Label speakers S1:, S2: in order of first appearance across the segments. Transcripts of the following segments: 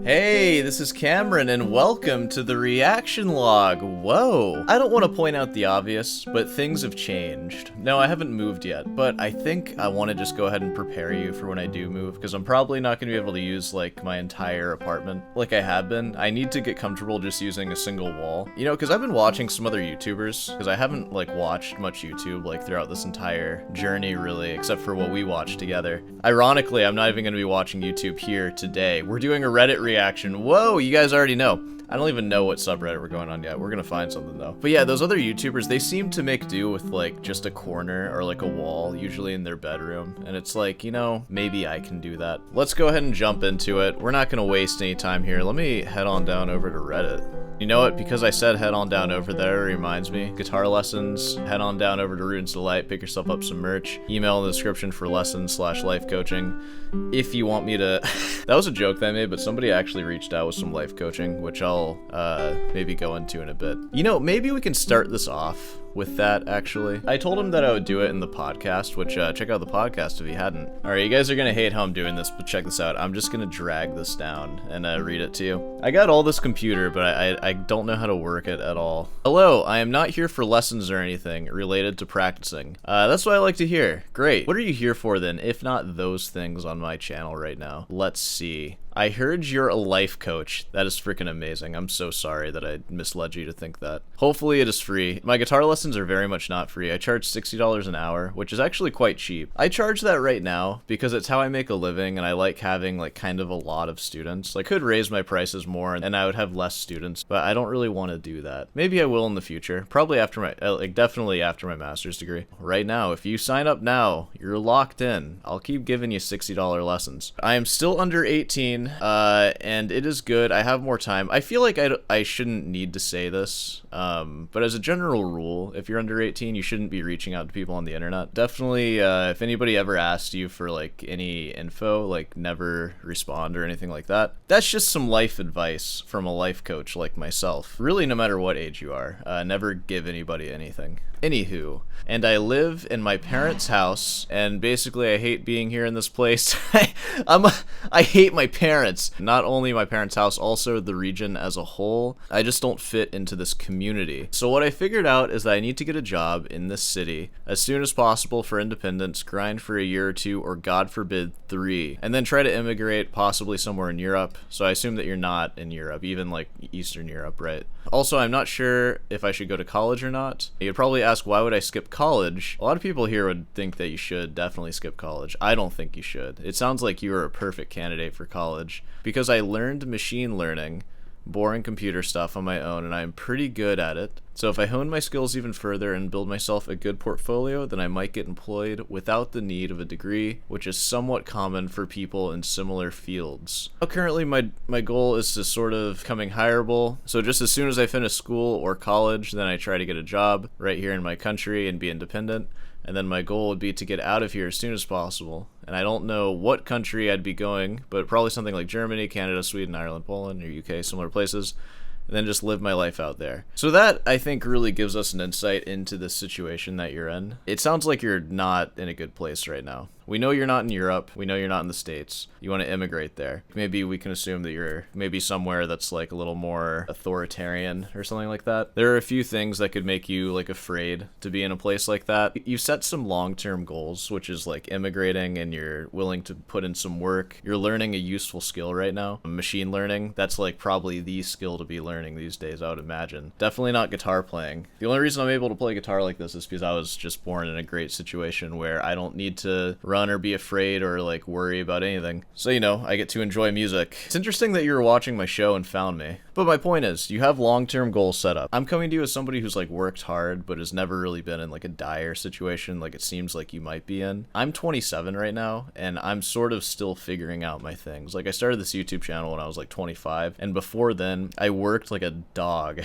S1: Hey, this is Cameron, and welcome to the reaction log. Whoa. I don't want to point out the obvious, but things have changed. No, I haven't moved yet, but I think I want to just go ahead and prepare you for when I do move, because I'm probably not going to be able to use, like, my entire apartment like I have been. I need to get comfortable just using a single wall. You know, because I've been watching some other YouTubers, because I haven't, like, watched much YouTube, like, throughout this entire journey, really, except for what we watched together. Ironically, I'm not even going to be watching YouTube here today. We're doing a Reddit reaction. Whoa, you guys already know. I don't even know what subreddit we're going on yet. We're gonna find something though. But yeah, those other YouTubers, they seem to make do with like just a corner or like a wall, usually in their bedroom. And it's like, you know, maybe I can do that. Let's go ahead and jump into it. We're not gonna waste any time here. Let me head on down over to Reddit. You know what? Because I said head on down over there, it reminds me. Guitar lessons, head on down over to Ruden's Delight, pick yourself up some merch. Email in the description for lessons/life coaching. If you want me to... That was a joke that I made, but somebody actually reached out with some life coaching, which I'll maybe go into in a bit. You know, maybe we can start this off with that, actually. I told him that I would do it in the podcast, which, check out the podcast if you hadn't. Alright, you guys are gonna hate how I'm doing this, but check this out. I'm just gonna drag this down and read it to you. I got all this computer, but I don't know how to work it at all. Hello, I am not here for lessons or anything related to practicing. That's what I like to hear. Great. What are you here for then, if not those things on my channel right now? Let's see. I heard you're a life coach. That is freaking amazing. I'm so sorry that I misled you to think that. Hopefully it is free. My guitar lessons are very much not free. I charge $60 an hour, which is actually quite cheap. I charge that right now because it's how I make a living and I like having like kind of a lot of students. I could raise my prices more and I would have less students, but I don't really want to do that. Maybe I will in the future. Probably after my, definitely after my master's degree. Right now, if you sign up now, you're locked in. I'll keep giving you $60 lessons. I am still under 18. And it is good. I have more time. I feel like I shouldn't need to say this, but as a general rule, if you're under 18, you shouldn't be reaching out to people on the internet. Definitely, if anybody ever asked you for, like, any info, like, never respond or anything like that. That's just some life advice from a life coach like myself. Really, no matter what age you are, never give anybody anything. Anywho, and I live in my parents' house, and basically I hate being here in this place. I hate my parents. Not only my parents' house, also the region as a whole. I just don't fit into this community. So what I figured out is that I need to get a job in this city as soon as possible for independence, grind for a year or two, or God forbid, 3, and then try to immigrate possibly somewhere in Europe. So I assume that you're not in Europe, even like Eastern Europe, right? Also, I'm not sure if I should go to college or not. You'd probably ask, why would I skip college? A lot of people here would think that you should definitely skip college. I don't think you should. It sounds like you are a perfect candidate for college because I learned machine learning, boring computer stuff on my own, and I'm pretty good at it. So if I hone my skills even further and build myself a good portfolio, then I might get employed without the need of a degree, which is somewhat common for people in similar fields. Now, currently, my goal is to sort of becoming hireable. So just as soon as I finish school or college, then I try to get a job right here in my country and be independent. And then my goal would be to get out of here as soon as possible. And I don't know what country I'd be going, but probably something like Germany, Canada, Sweden, Ireland, Poland, or UK, similar places. And then just live my life out there. So that, I think, really gives us an insight into the situation that you're in. It sounds like you're not in a good place right now. We know you're not in Europe. We know you're not in the States. You want to immigrate there. Maybe we can assume that you're maybe somewhere that's like a little more authoritarian or something like that. There are a few things that could make you like afraid to be in a place like that. You set some long-term goals, which is like immigrating, and you're willing to put in some work. You're learning a useful skill right now. Machine learning, that's like probably the skill to be learning these days, I would imagine. Definitely not guitar playing. The only reason I'm able to play guitar like this is because I was just born in a great situation where I don't need to run or be afraid or like worry about anything. So, you know, I get to enjoy music. It's interesting that you were watching my show and found me. But my point is, you have long-term goals set up. I'm coming to you as somebody who's like worked hard but has never really been in like a dire situation like it seems like you might be in. I'm 27 right now and I'm sort of still figuring out my things. Like I started this YouTube channel when I was like 25, and before then I worked like a dog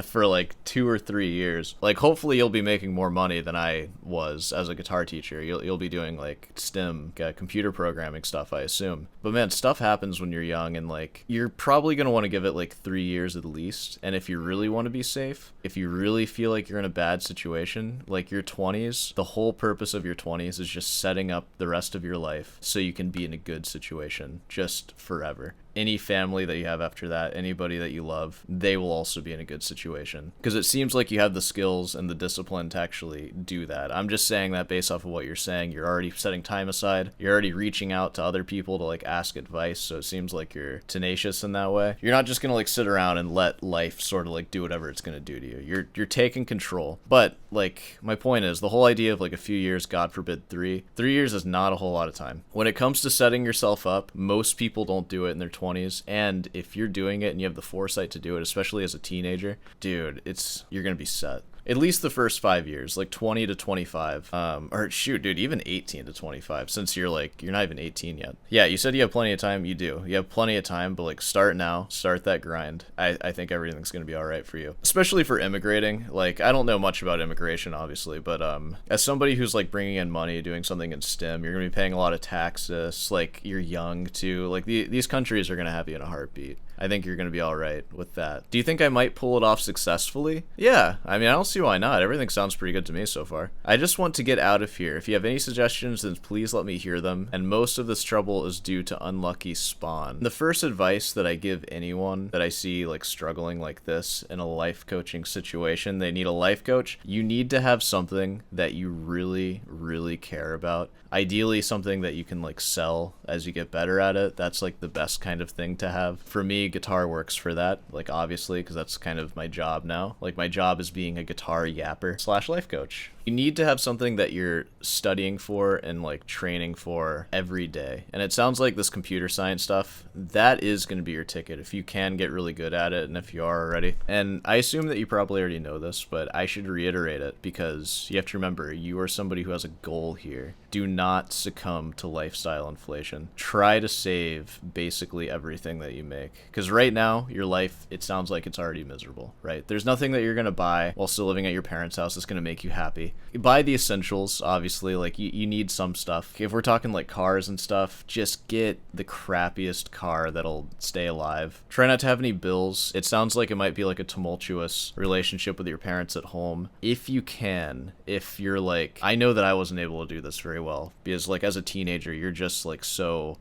S1: for like 2 or 3 years. Like hopefully you'll be making more money than I was as a guitar teacher. You'll be doing like STEM, computer programming stuff, I assume. But man, stuff happens when you're young, and like you're probably going to want to give it like 3 years at least. And if you really want to be safe, if you really feel like you're in a bad situation, like your 20s, the whole purpose of your 20s is just setting up the rest of your life so you can be in a good situation just forever. any family that you have after that, anybody that you love, they will also be in a good situation. Because it seems like you have the skills and the discipline to actually do that. I'm just saying that based off of what you're saying. You're already setting time aside. You're already reaching out to other people to like ask advice. So it seems like you're tenacious in that way. You're not just gonna like sit around and let life sort of like do whatever it's gonna do to you. You're taking control. But like my point is, the whole idea of like a few years, God forbid 3 years is not a whole lot of time. When it comes to setting yourself up, most people don't do it in their 20s. And if you're doing it and you have the foresight to do it, especially as a teenager, dude, you're gonna be set. At least the first 5 years, like 20 to 25. Or shoot, dude, even 18 to 25, since you're not even 18 yet. Yeah, you said you have plenty of time. You do. You have plenty of time, but like start now, start that grind. I think everything's going to be all right for you, especially for immigrating. Like, I don't know much about immigration, obviously, but as somebody who's like bringing in money, doing something in STEM, you're going to be paying a lot of taxes. Like, you're young too. Like, these countries are going to have you in a heartbeat. I think you're going to be all right with that. Do you think I might pull it off successfully? Yeah, I mean, I don't see why not. Everything sounds pretty good to me so far. I just want to get out of here. If you have any suggestions, then please let me hear them. And most of this trouble is due to unlucky spawn. The first advice that I give anyone that I see like struggling like this in a life coaching situation, they need a life coach. You need to have something that you really, really care about. Ideally, something that you can like sell as you get better at it. That's like the best kind of thing to have. For me, guitar works for that, like obviously, because that's kind of my job now. Like, my job is being a guitar yapper / life coach. You need to have something that you're studying for and like training for every day. And it sounds like this computer science stuff, that is going to be your ticket if you can get really good at it, and if you are already. And I assume that you probably already know this, but I should reiterate it because you have to remember, you are somebody who has a goal here. Do not succumb to lifestyle inflation. Try to save basically everything that you make. Because right now, your life, it sounds like it's already miserable, right? There's nothing that you're going to buy while still living at your parents' house that's going to make you happy. Buy the essentials, obviously. Like, you need some stuff. If we're talking like cars and stuff, just get the crappiest car that'll stay alive. Try not to have any bills. It sounds like it might be like a tumultuous relationship with your parents at home. If you can, if you're like, I know that I wasn't able to do this very well, because like as a teenager, you're just like so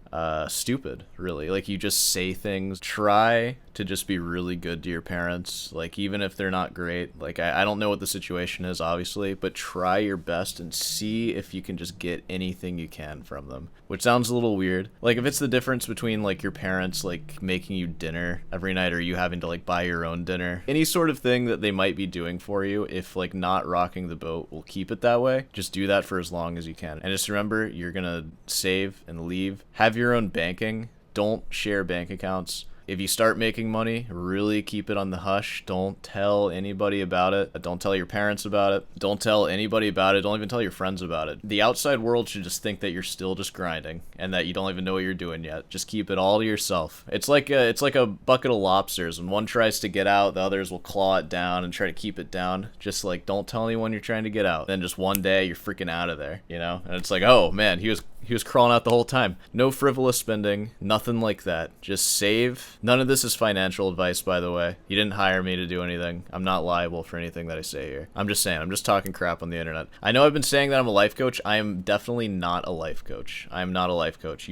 S1: stupid, really. Like, you just say things. Try to just be really good to your parents, like even if they're not great. Like, I don't know what the situation is, obviously, but try your best and see if you can just get anything you can from them, which sounds a little weird. Like, if it's the difference between like your parents like making you dinner every night or you having to like buy your own dinner, any sort of thing that they might be doing for you, if like not rocking the boat will keep it that way, just do that for as long as you can. And just remember, you're gonna save and leave. Have your own banking. Don't share bank accounts. If you start making money, really keep it on the hush. Don't tell anybody about it. Don't tell your parents about it. Don't tell anybody about it. Don't even tell your friends about it. The outside world should just think that you're still just grinding and that you don't even know what you're doing yet. Just keep it all to yourself. It's like a bucket of lobsters. When one tries to get out, the others will claw it down and try to keep it down. Just like, don't tell anyone you're trying to get out. Then just one day you're freaking out of there, you know? And it's like, oh man, he was crawling out the whole time. No frivolous spending, nothing like that. Just save. None of this is financial advice, by the way. You didn't hire me to do anything. I'm not liable for anything that I say here. I'm just saying, I'm just talking crap on the internet. I know I've been saying that I'm a life coach. I am definitely not a life coach. I am not a life coach.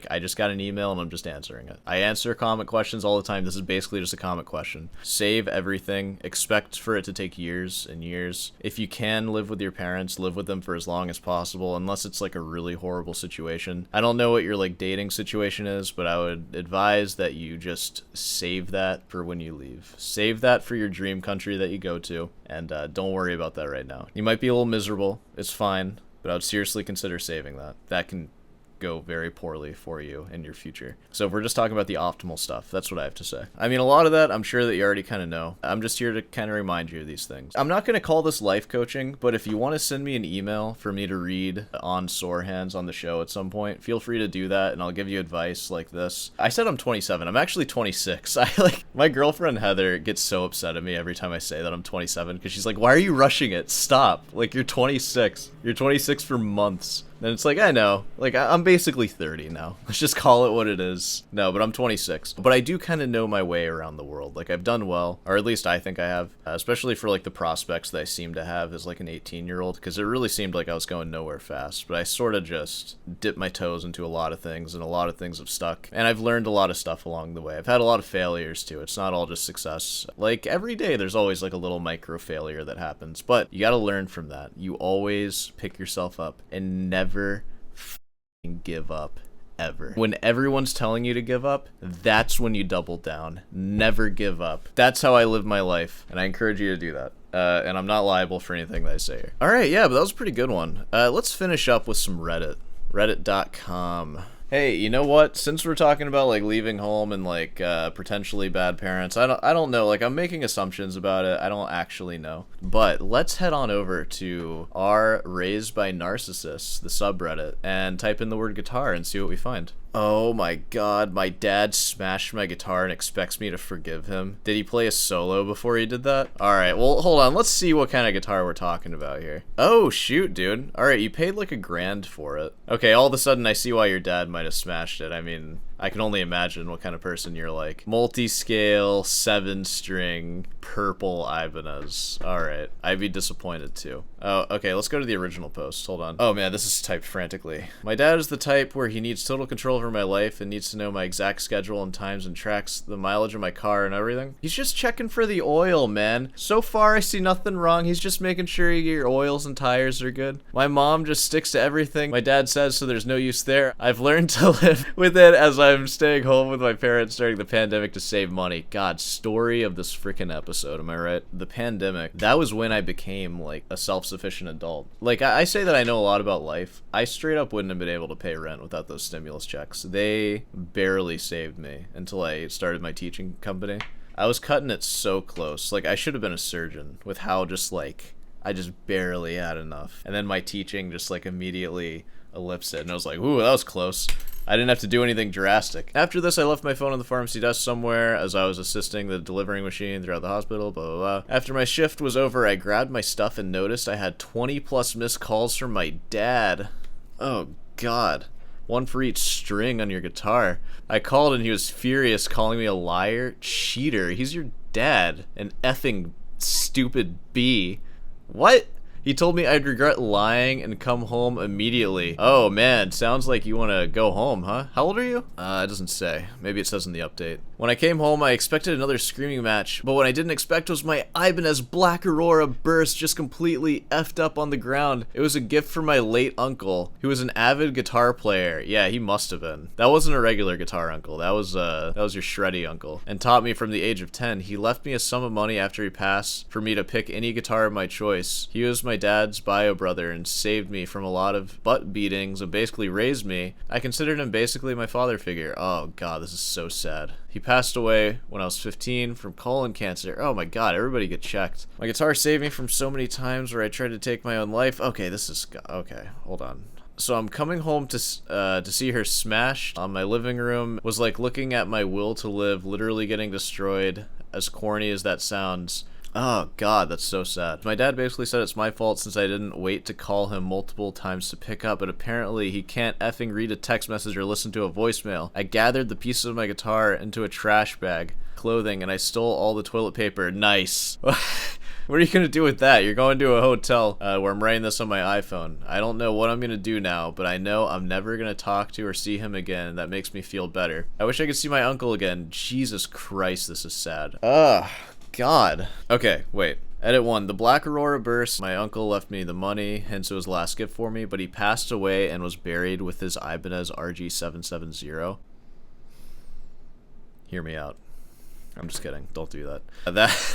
S1: I just got an email and I'm just answering it. I answer comment questions all the time. This is basically just a comment question. Save everything. Expect for it to take years and years. If you can live with your parents, live with them for as long as possible, unless it's like a really horrible situation. I don't know what your like dating situation is, but I would advise that you just save that for when you leave. Save that for your dream country that you go to, and don't worry about that right now. You might be a little miserable. It's fine, but I would seriously consider saving that. That can go very poorly for you in your future. So if we're just talking about the optimal stuff, that's what I have to say. I mean, a lot of that I'm sure that you already kind of know. I'm just here to kind of remind you of these things. I'm not going to call this life coaching, but if you want to send me an email for me to read on Sore Hands on the show at some point, feel free to do that and I'll give you advice like this. I said I'm 27. I'm actually 26. My girlfriend Heather gets so upset at me every time I say that I'm 27 because she's like, why are you rushing it? Stop. Like, you're 26. You're 26 for months. And it's like, I know. Like, I'm basically 30 now. Let's just call it what it is. No, but I'm 26. But I do kind of know my way around the world. Like, I've done well, or at least I think I have. Especially for, like, the prospects that I seem to have as, like, an 18-year-old. Because it really seemed like I was going nowhere fast. But I sort of just dipped my toes into a lot of things, and a lot of things have stuck. And I've learned a lot of stuff along the way. I've had a lot of failures, too. It's not all just success. Like, every day there's always, like, a little micro failure that happens. But you gotta learn from that. You always pick yourself up and never give up, ever. When everyone's telling you to give up, that's when you double down. Never give up. That's how I live my life, and I encourage you to do that. And I'm not liable for anything that I say here. Alright, yeah, but that was a pretty good one. Let's finish up with some Reddit. Reddit.com. Hey, you know what? Since we're talking about, like, leaving home and, like, potentially bad parents, I don't know. Like, I'm making assumptions about it. I don't actually know. But let's head on over to our Raised by Narcissists, the subreddit, and type in the word guitar and see what we find. Oh my god, my dad smashed my guitar and expects me to forgive him. Did he play a solo before he did that? Alright, well, hold on. Let's see what kind of guitar we're talking about here. Oh, shoot, dude. Alright, you paid like $1,000 for it. Okay, all of a sudden I see why your dad might have smashed it. I mean, I can only imagine what kind of person you're like. Multi-scale, 7-string, purple Ibanez. Alright, I'd be disappointed too. Oh, okay, let's go to the original post. Hold on. Oh man, this is typed frantically. My dad is the type where he needs total control over my life and needs to know my exact schedule and times and tracks the mileage of my car and everything. He's just checking for the oil, man. So far, I see nothing wrong. He's just making sure your oils and tires are good. My mom just sticks to everything my dad says, so there's no use there. I've learned to live with it as I'm staying home with my parents during the pandemic to save money. God, story of this freaking episode, am I right? The pandemic, that was when I became, like, a self-sufficient adult. Like, I say that I know a lot about life. I straight up wouldn't have been able to pay rent without those stimulus checks. They barely saved me until I started my teaching company. I was cutting it so close. Like, I should have been a surgeon with how just, like, I just barely had enough. And then my teaching just, like, immediately ellipsed it. And I was like, ooh, that was close. I didn't have to do anything drastic. After this, I left my phone on the pharmacy desk somewhere as I was assisting the delivering machine throughout the hospital, blah, blah, blah. After my shift was over, I grabbed my stuff and noticed I had 20 plus missed calls from my dad. Oh, God. One for each string on your guitar. I called and he was furious, calling me a liar. Cheater. He's your dad. An effing stupid bee. What? He told me I'd regret lying and come home immediately. Oh man, sounds like you want to go home, huh? How old are you? It doesn't say. Maybe it says in the update. When I came home, I expected another screaming match, but what I didn't expect was my Ibanez Black Aurora burst just completely effed up on the ground. It was a gift from my late uncle, who was an avid guitar player. Yeah, he must have been. That wasn't a regular guitar uncle. That was your shreddy uncle. And taught me from the age of 10. He left me a sum of money after he passed for me to pick any guitar of my choice. He was my dad's bio brother and saved me from a lot of butt beatings and basically raised me. I considered him basically my father figure. Oh god, this is so sad. He passed away when I was 15 from colon cancer. Oh my god, everybody get checked. My guitar saved me from so many times where I tried to take my own life. Okay, okay, hold on. So I'm coming home to see her smashed on my living room. Was like looking at my will to live literally getting destroyed, as corny as that sounds. Oh god, that's so sad. My dad basically said it's my fault since I didn't wait to call him multiple times to pick up, but apparently he can't effing read a text message or listen to a voicemail. I gathered the pieces of my guitar into a trash bag, clothing, and I stole all the toilet paper. Nice. What are you gonna do with that? You're going to a hotel where I'm writing this on my iPhone. I don't know what I'm gonna do now, but I know I'm never gonna talk to or see him again. That makes me feel better. I wish I could see my uncle again. Jesus Christ, this is sad. Ugh. God. Okay, wait. Edit 1. The Black Aurora burst. My uncle left me the money, hence it was the last gift for me, but he passed away and was buried with his Ibanez RG770. Hear me out. I'm just kidding. Don't do that.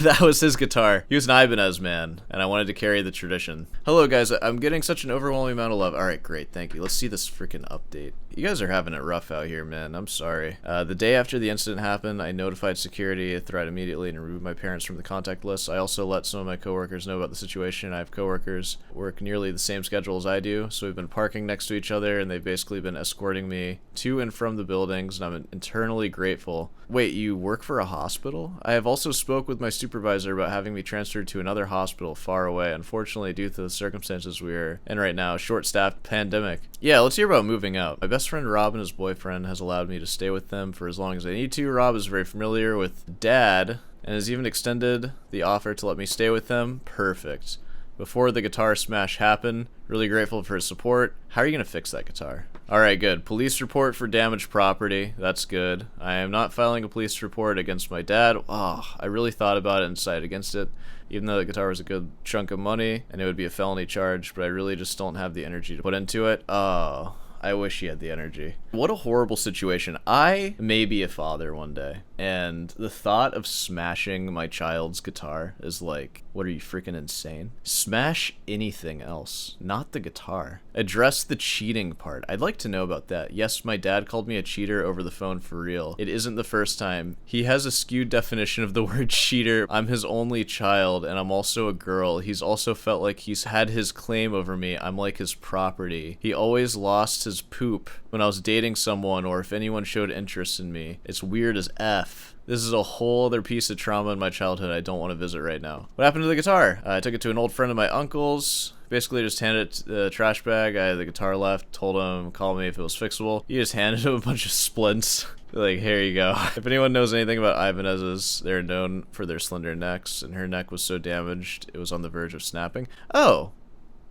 S1: That was his guitar. He was an Ibanez man, and I wanted to carry the tradition. Hello, guys. I'm getting such an overwhelming amount of love. All right, great. Thank you. Let's see this freaking update. You guys are having it rough out here, man. I'm sorry. The day after the incident happened, I notified security, threat immediately, and removed my parents from the contact list. I also let some of my coworkers know about the situation. I have coworkers work nearly the same schedule as I do, so we've been parking next to each other, and they've basically been escorting me to and from the buildings, and I'm internally grateful. Wait, you work for a hospital? hospital. I have also spoke with my supervisor about having me transferred to another hospital far away. Unfortunately, due to the circumstances we are in right now, short-staffed pandemic. Yeah, let's hear about moving out. My best friend Rob and his boyfriend has allowed me to stay with them for as long as I need to. Rob is very familiar with Dad and has even extended the offer to let me stay with them. Perfect. Before the guitar smash happened, really grateful for his support. How are you going to fix that guitar? Alright, good. Police report for damaged property. That's good. I am not filing a police report against my dad. Oh, I really thought about it and decided against it. Even though the guitar was a good chunk of money and it would be a felony charge, but I really just don't have the energy to put into it. Oh, I wish he had the energy. What a horrible situation. I may be a father one day, and the thought of smashing my child's guitar is like, what are you, freaking insane? Smash anything else, not the guitar. Address the cheating part. I'd like to know about that. Yes, my dad called me a cheater over the phone for real. It isn't the first time. He has a skewed definition of the word cheater. I'm his only child, and I'm also a girl. He's also felt like he's had his claim over me. I'm like his property. He always lost his poop when I was dating someone or if anyone showed interest in me. It's weird as F. This is a whole other piece of trauma in my childhood I don't want to visit right now. What happened to the guitar? I took it to an old friend of my uncle's. Basically just handed it the trash bag. I had the guitar left, told him, call me if it was fixable. He just handed him a bunch of splints. Like, here you go. If anyone knows anything about Ibanez's, they're known for their slender necks, and her neck was so damaged it was on the verge of snapping. Oh.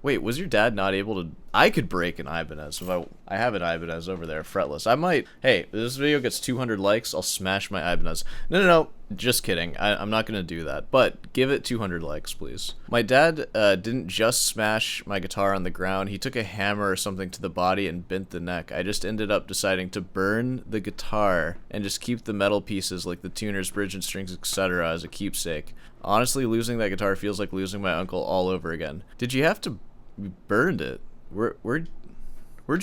S1: Wait, was your dad not able to... I could break an Ibanez if I have an Ibanez over there, fretless. I might... Hey, if this video gets 200 likes, I'll smash my Ibanez. No. Just kidding. I'm not going to do that. But give it 200 likes, please. My dad didn't just smash my guitar on the ground. He took a hammer or something to the body and bent the neck. I just ended up deciding to burn the guitar and just keep the metal pieces like the tuner's bridge and strings, etc. as a keepsake. Honestly, losing that guitar feels like losing my uncle all over again. Did you have to... You burned it. Where'd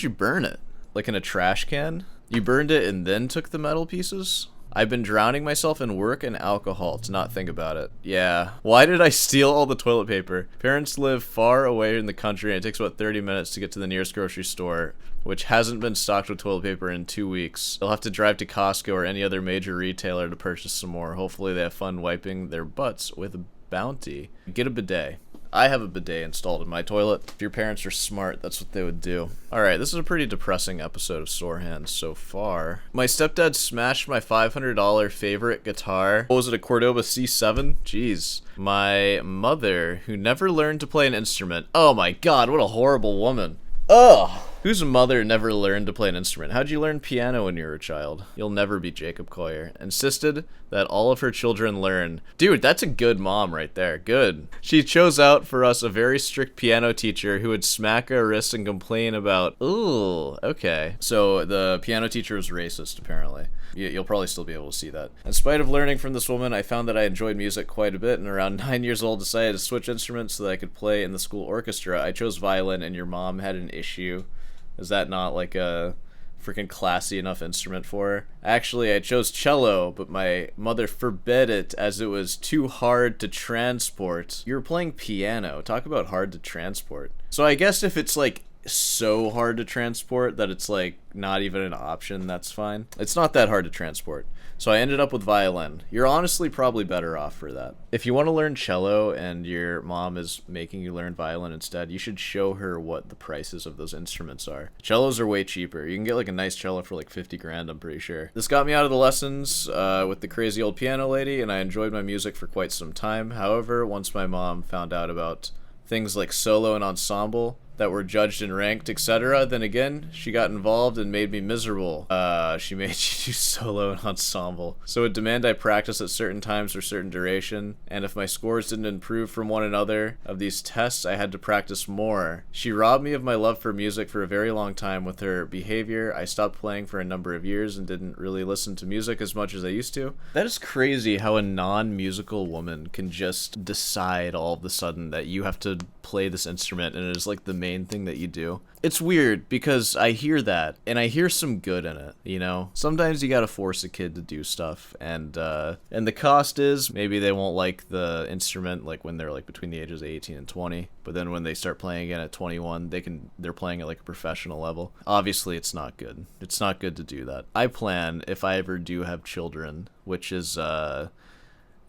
S1: you burn it? Like in a trash can? You burned it and then took the metal pieces? I've been drowning myself in work and alcohol to not think about it. Yeah. Why did I steal all the toilet paper? Parents live far away in the country and it takes about 30 minutes to get to the nearest grocery store, which hasn't been stocked with toilet paper in 2 weeks. They'll have to drive to Costco or any other major retailer to purchase some more. Hopefully they have fun wiping their butts with a Bounty. Get a bidet. I have a bidet installed in my toilet. If your parents are smart, that's what they would do. Alright, this is a pretty depressing episode of Sore Hands so far. My stepdad smashed my $500 favorite guitar. What was it, a Cordoba C7? Jeez. My mother, who never learned to play an instrument. Oh my god, what a horrible woman. Ugh! Whose mother never learned to play an instrument? How'd you learn piano when you were a child? You'll never be Jacob Collier. Insisted that all of her children learn. Dude, that's a good mom right there. Good. She chose out for us a very strict piano teacher who would smack our wrists and complain about, ooh, okay. So the piano teacher was racist, apparently. You'll probably still be able to see that. In spite of learning from this woman, I found that I enjoyed music quite a bit, and around 9 years old decided to switch instruments so that I could play in the school orchestra. I chose violin, and your mom had an issue. Is that not like a freaking classy enough instrument for her? Actually, I chose cello, but my mother forbid it as it was too hard to transport. You were playing piano. Talk about hard to transport. So I guess if it's like so hard to transport that it's like not even an option, that's fine. It's not that hard to transport. So I ended up with violin. You're honestly probably better off for that. If you want to learn cello and your mom is making you learn violin instead, you should show her what the prices of those instruments are. Cellos are way cheaper. You can get like a nice cello for like 50 grand, I'm pretty sure. This got me out of the lessons with the crazy old piano lady, and I enjoyed my music for quite some time. However, once my mom found out about things like solo and ensemble that were judged and ranked, etc., then again, she got involved and made me miserable. She made you do solo and ensemble. So it would demand I practice at certain times for certain duration, and if my scores didn't improve from one another of these tests, I had to practice more. She robbed me of my love for music for a very long time with her behavior. I stopped playing for a number of years and didn't really listen to music as much as I used to. That is crazy how a non-musical woman can just decide all of a sudden that you have to play this instrument and it is like the main main thing that you do. It's weird because I hear that and I hear some good in it, you know? Sometimes you gotta force a kid to do stuff, and the cost is maybe they won't like the instrument like when they're like between the ages of 18 and 20, but then when they start playing again at 21, they're playing at like a professional level. Obviously, it's not good. It's not good to do that. I plan, if I ever do have children, which is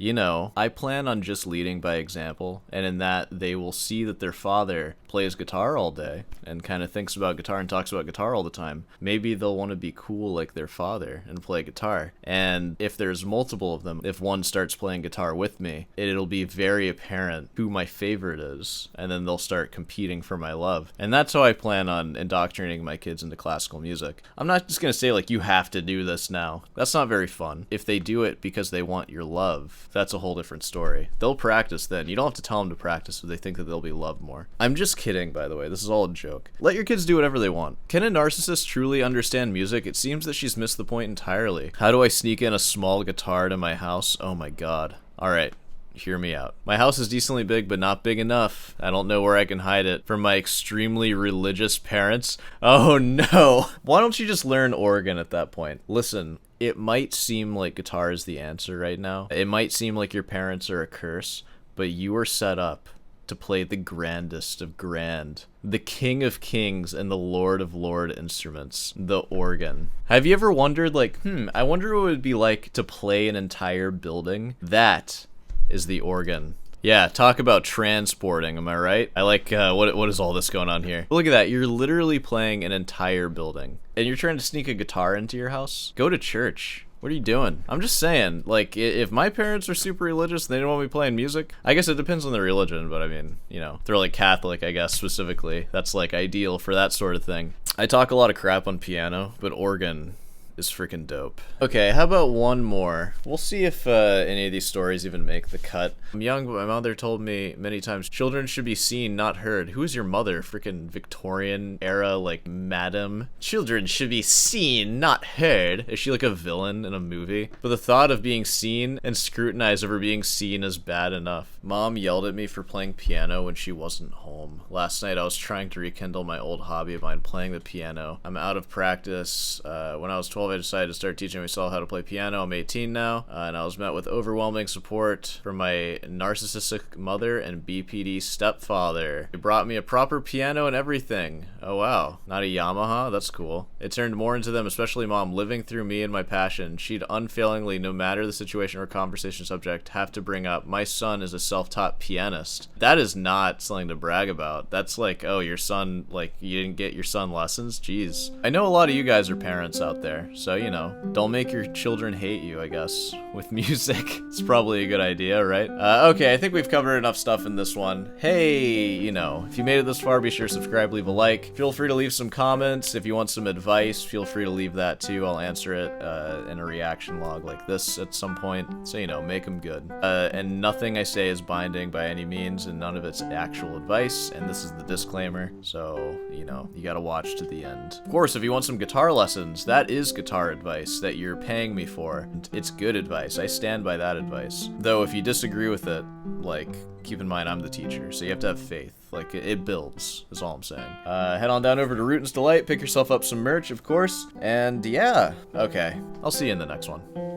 S1: you know, I plan on just leading by example, and in that they will see that their father plays guitar all day and kind of thinks about guitar and talks about guitar all the time. Maybe they'll want to be cool like their father and play guitar. And if there's multiple of them, if one starts playing guitar with me, it'll be very apparent who my favorite is, and then they'll start competing for my love. And that's how I plan on indoctrinating my kids into classical music. I'm not just going to say, like, you have to do this now. That's not very fun. If they do it because they want your love, that's a whole different story. They'll practice then. You don't have to tell them to practice if they think that they'll be loved more. I'm just kidding, by the way. This is all a joke. Let your kids do whatever they want. Can a narcissist truly understand music? It seems that she's missed the point entirely. How do I sneak in a small guitar to my house? Oh my god. Alright. Hear me out. My house is decently big, but not big enough. I don't know where I can hide it from my extremely religious parents. Oh no. Why don't you just learn organ at that point? Listen, it might seem like guitar is the answer right now. It might seem like your parents are a curse, but you are set up to play the grandest of grand, the king of kings and the lord of lord instruments, the organ. Have you ever wondered, like, I wonder what it would be like to play an entire building? That is the organ. Yeah, talk about transporting, am I right? I like, what is all this going on here? Look at that, you're literally playing an entire building. And you're trying to sneak a guitar into your house? Go to church. What are you doing? I'm just saying, like, if my parents are super religious and they don't want me playing music, I guess it depends on the religion, but I mean, you know, they're like Catholic, I guess, specifically. That's like ideal for that sort of thing. I talk a lot of crap on piano, but organ is freaking dope. Okay, how about one more? We'll see if any of these stories even make the cut. I'm young, but my mother told me many times children should be seen, not heard. Who is your mother? Freaking Victorian era, like, madam? Children should be seen, not heard. Is she like a villain in a movie? But the thought of being seen and scrutinized over being seen is bad enough. Mom yelled at me for playing piano when she wasn't home. Last night I was trying to rekindle my old hobby of mine, playing the piano. I'm out of practice. When I was 12, I decided to start teaching myself how to play piano. I'm 18 now, and I was met with overwhelming support from my narcissistic mother and BPD stepfather. They brought me a proper piano and everything. Oh wow, not a Yamaha? That's cool. It turned more into them, especially mom, living through me and my passion. She'd unfailingly, no matter the situation or conversation subject, have to bring up, my son is a self-taught pianist. That is not something to brag about. That's like, oh, your son, like, you didn't get your son lessons? Jeez. I know a lot of you guys are parents out there, so, you know, don't make your children hate you, I guess, with music. It's probably a good idea, right? Okay, I think we've covered enough stuff in this one. Hey, you know, if you made it this far, be sure to subscribe, leave a like. Feel free to leave some comments. If you want some advice, feel free to leave that too. I'll answer it in a reaction log like this at some point. So, you know, make them good. And nothing I say is binding by any means, and none of it's actual advice, and this is the disclaimer, so, you know, you gotta watch to the end. Of course, if you want some guitar lessons, that is guitar advice that you're paying me for. It's good advice. I stand by that advice. Though, if you disagree with it, like, keep in mind I'm the teacher, so you have to have faith. Like, it builds, is all I'm saying. Head on down over to Rootin's Delight, pick yourself up some merch, of course, and yeah. Okay, I'll see you in the next one.